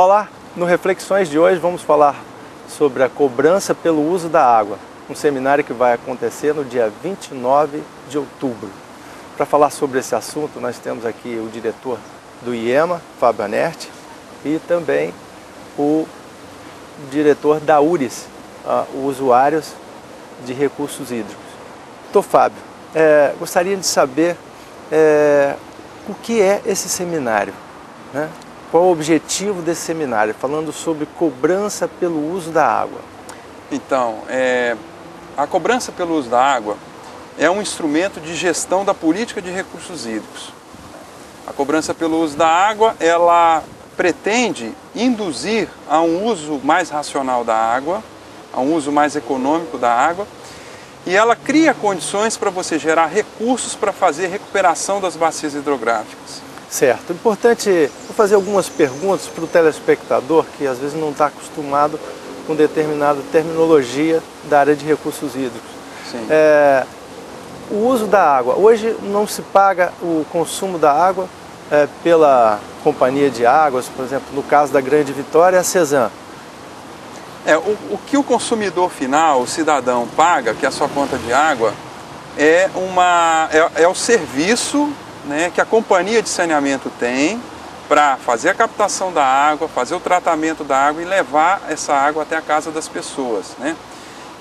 Olá, no Reflexões de hoje vamos falar sobre a cobrança pelo uso da água, um seminário que vai acontecer no dia 29 de outubro. Para falar sobre esse assunto, nós temos aqui o diretor do IEMA, Fábio Anerti, e também o diretor da URIS, Usuários de Recursos Hídricos. Doutor Fábio, gostaria de saber o que é esse seminário, né? Qual o objetivo desse seminário, falando sobre cobrança pelo uso da água? Então, a cobrança pelo uso da água é um instrumento de gestão da política de recursos hídricos. A cobrança pelo uso da água, ela pretende induzir a um uso mais racional da água, a um uso mais econômico da água, e ela cria condições para você gerar recursos para fazer recuperação das bacias hidrográficas. Certo. Importante, vou fazer algumas perguntas para o telespectador que às vezes não está acostumado com determinada terminologia da área de recursos hídricos. Sim. O uso da água. Hoje não se paga o consumo da água pela companhia de águas, por exemplo, no caso da Grande Vitória, a Cesan. O que o consumidor final, o cidadão, paga, que é a sua conta de água, é o serviço, né, que a companhia de saneamento tem para fazer a captação da água, fazer o tratamento da água e levar essa água até a casa das pessoas, né?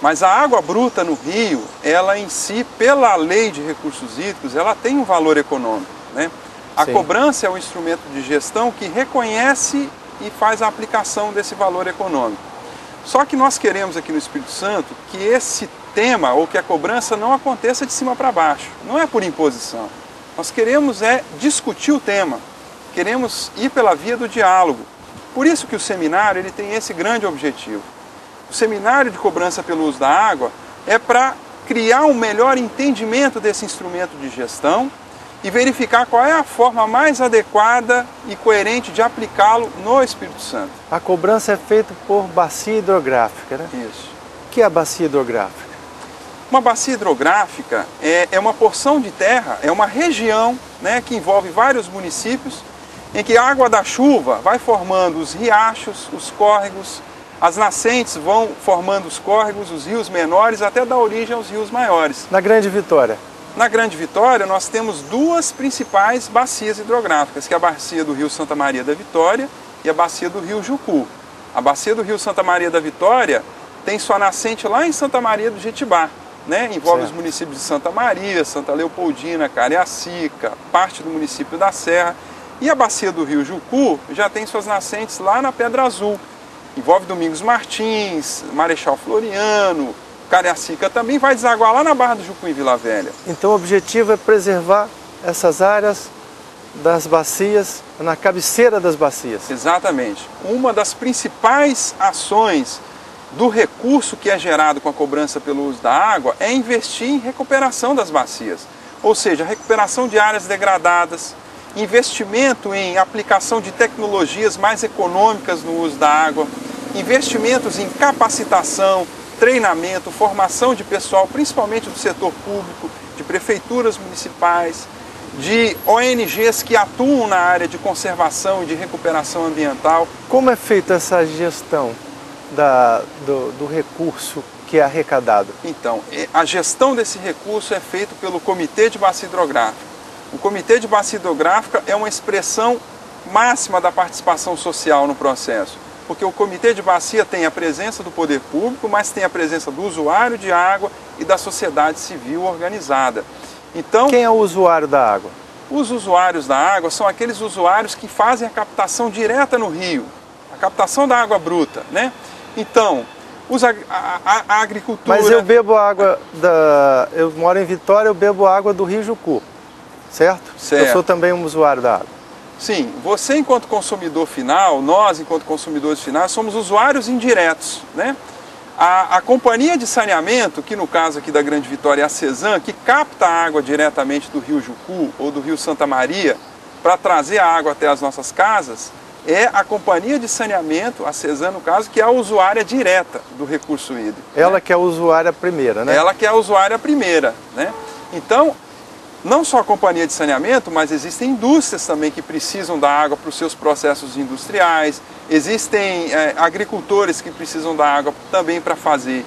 Mas a água bruta no rio, ela em si, pela lei de recursos hídricos, ela tem um valor econômico, né? A Sim. cobrança é um instrumento de gestão que reconhece e faz a aplicação desse valor econômico. Só que nós queremos aqui no Espírito Santo que esse tema, ou que a cobrança, não aconteça de cima para baixo, não é por imposição. Nós queremos discutir o tema, queremos ir pela via do diálogo. Por isso que o seminário ele tem esse grande objetivo. O seminário de cobrança pelo uso da água é para criar um melhor entendimento desse instrumento de gestão e verificar qual é a forma mais adequada e coerente de aplicá-lo no Espírito Santo. A cobrança é feita por bacia hidrográfica, né? Isso. O que é a bacia hidrográfica? Uma bacia hidrográfica é uma porção de terra, é uma região, né, que envolve vários municípios, em que a água da chuva vai formando os riachos, os córregos, as nascentes vão formando os córregos, os rios menores, até dar origem aos rios maiores. Na Grande Vitória? Na Grande Vitória, nós temos duas principais bacias hidrográficas, que é a bacia do rio Santa Maria da Vitória e a bacia do rio Jucu. A bacia do rio Santa Maria da Vitória tem sua nascente lá em Santa Maria do Jetibá, né? Envolve os municípios de Santa Maria, Santa Leopoldina, Cariacica, parte do município da Serra. E a bacia do rio Jucu já tem suas nascentes lá na Pedra Azul. Envolve Domingos Martins, Marechal Floriano, Cariacica também vai desaguar lá na Barra do Jucu, em Vila Velha. Então o objetivo é preservar essas áreas das bacias, na cabeceira das bacias. Exatamente. Uma das principais ações do recurso que é gerado com a cobrança pelo uso da água é investir em recuperação das bacias. Ou seja, recuperação de áreas degradadas, investimento em aplicação de tecnologias mais econômicas no uso da água, investimentos em capacitação, treinamento, formação de pessoal, principalmente do setor público, de prefeituras municipais, de ONGs que atuam na área de conservação e de recuperação ambiental. Como é feita essa gestão do recurso que é arrecadado? Então, a gestão desse recurso é feita pelo Comitê de Bacia Hidrográfica. O Comitê de Bacia Hidrográfica é uma expressão máxima da participação social no processo, porque o Comitê de Bacia tem a presença do poder público, mas tem a presença do usuário de água e da sociedade civil organizada. Então, quem é o usuário da água? Os usuários da água são aqueles usuários que fazem a captação direta no rio, a captação da água bruta, né? Então, a agricultura... Mas eu bebo água eu moro em Vitória, eu bebo água do Rio Jucu, certo? Certo. Eu sou também um usuário da água. Sim, você enquanto consumidor final, nós enquanto consumidores finais, somos usuários indiretos, né? A companhia de saneamento, que no caso aqui da Grande Vitória é a Cesan, que capta a água diretamente do rio Jucu ou do rio Santa Maria para trazer a água até as nossas casas, é a companhia de saneamento, a Cesan no caso, que é a usuária direta do recurso hídrico. Ela, né, que é a usuária primeira, né? Ela que é a usuária primeira, né? Então, não só a companhia de saneamento, mas existem indústrias também que precisam da água para os seus processos industriais, existem agricultores que precisam da água também para fazer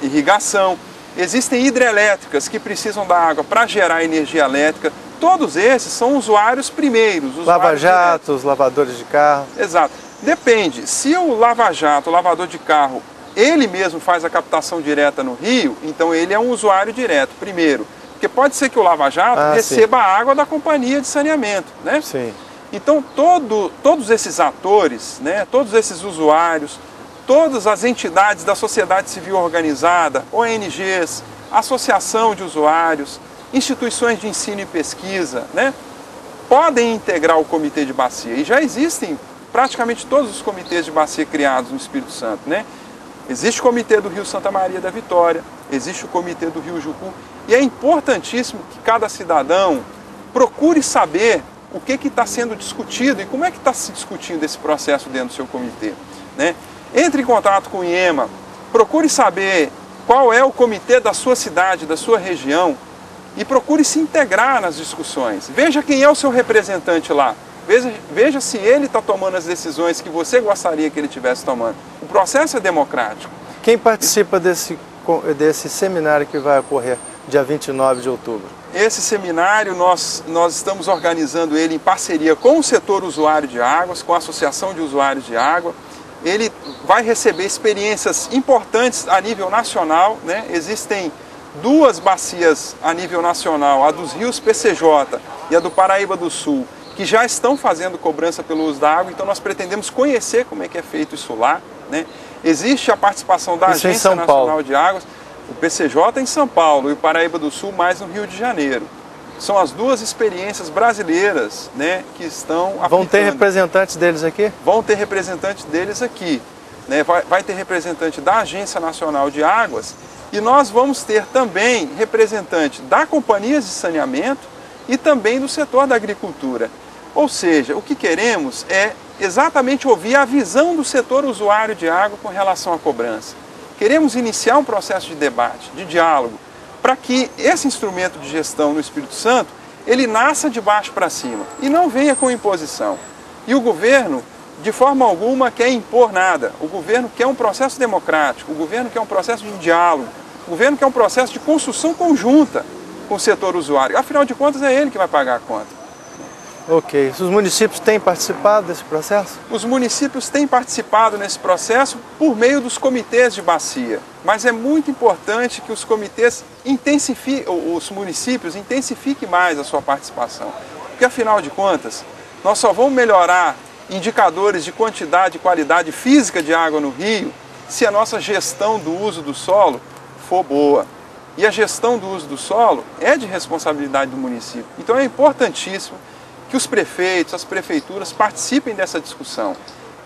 irrigação, existem hidrelétricas que precisam da água para gerar energia elétrica. Todos esses são usuários primeiros. Lava-jatos, lavadores de carro. Exato. Depende. Se o lava-jato, o lavador de carro, ele mesmo faz a captação direta no rio, então ele é um usuário direto, primeiro. Porque pode ser que o lava-jato receba a água da companhia de saneamento, né? Sim. Então todos esses atores, né, todos esses usuários, todas as entidades da sociedade civil organizada, ONGs, associação de usuários, instituições de ensino e pesquisa, né, podem integrar o comitê de bacia. E já existem praticamente todos os comitês de bacia criados no Espírito Santo, né? Existe o comitê do Rio Santa Maria da Vitória, existe o comitê do Rio Jucu, e é importantíssimo que cada cidadão procure saber o que está sendo discutido e como é que está se discutindo esse processo dentro do seu comitê, né? Entre em contato com o IEMA, procure saber qual é o comitê da sua cidade, da sua região, e procure se integrar nas discussões. Veja quem é o seu representante lá. Veja se ele está tomando as decisões que você gostaria que ele estivesse tomando. O processo é democrático. Quem participa desse seminário que vai ocorrer dia 29 de outubro? Esse seminário nós estamos organizando ele em parceria com o setor usuário de águas, com a Associação de Usuários de Água. Ele vai receber experiências importantes a nível nacional, né? Existem duas bacias a nível nacional, a dos rios PCJ e a do Paraíba do Sul, que já estão fazendo cobrança pelo uso da água, então nós pretendemos conhecer como é que é feito isso lá, né? Existe a participação da Agência Nacional de Águas, o PCJ em São Paulo e o Paraíba do Sul mais no Rio de Janeiro. São as duas experiências brasileiras, né, que estão aplicando. Vão ter representantes deles aqui? Vão ter representantes deles aqui, né? Vai ter representante da Agência Nacional de Águas e nós vamos ter também representante da companhias de saneamento e também do setor da agricultura. Ou seja, o que queremos é exatamente ouvir a visão do setor usuário de água com relação à cobrança. Queremos iniciar um processo de debate, de diálogo, para que esse instrumento de gestão no Espírito Santo, ele nasça de baixo para cima e não venha com imposição. E o governo, de forma alguma, quer impor nada. O governo quer um processo democrático, o governo quer um processo de diálogo, o governo quer um processo de construção conjunta com o setor usuário. Afinal de contas, é ele que vai pagar a conta. Ok. Os municípios têm participado desse processo? Os municípios têm participado nesse processo por meio dos comitês de bacia. Mas é muito importante que os comitês os municípios intensifiquem mais a sua participação. Porque, afinal de contas, nós só vamos melhorar indicadores de quantidade e qualidade física de água no rio se a nossa gestão do uso do solo for boa. E a gestão do uso do solo é de responsabilidade do município. Então é importantíssimo que os prefeitos, as prefeituras participem dessa discussão.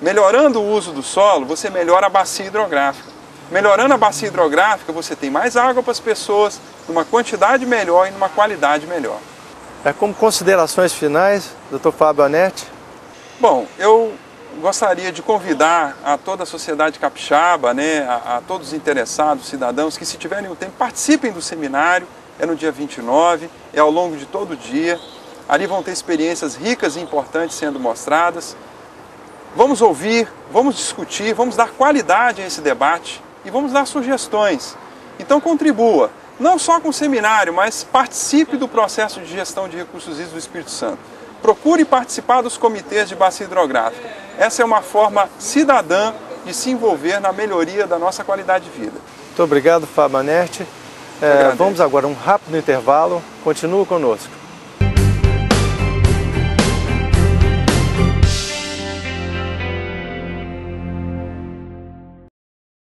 Melhorando o uso do solo, você melhora a bacia hidrográfica. Melhorando a bacia hidrográfica, você tem mais água para as pessoas, numa quantidade melhor e numa qualidade melhor. Como considerações finais, Dr. Fábio Anetti? Bom, eu gostaria de convidar a toda a sociedade capixaba, né, a todos os interessados, cidadãos, que se tiverem o tempo, participem do seminário. É no dia 29, é ao longo de todo o dia. Ali vão ter experiências ricas e importantes sendo mostradas. Vamos ouvir, vamos discutir, vamos dar qualidade a esse debate e vamos dar sugestões. Então contribua, não só com o seminário, mas participe do processo de gestão de recursos hídricos do Espírito Santo. Procure participar dos comitês de bacia hidrográfica. Essa é uma forma cidadã de se envolver na melhoria da nossa qualidade de vida. Muito obrigado, Fábio Anetti. Vamos agora a um rápido intervalo. Continua conosco.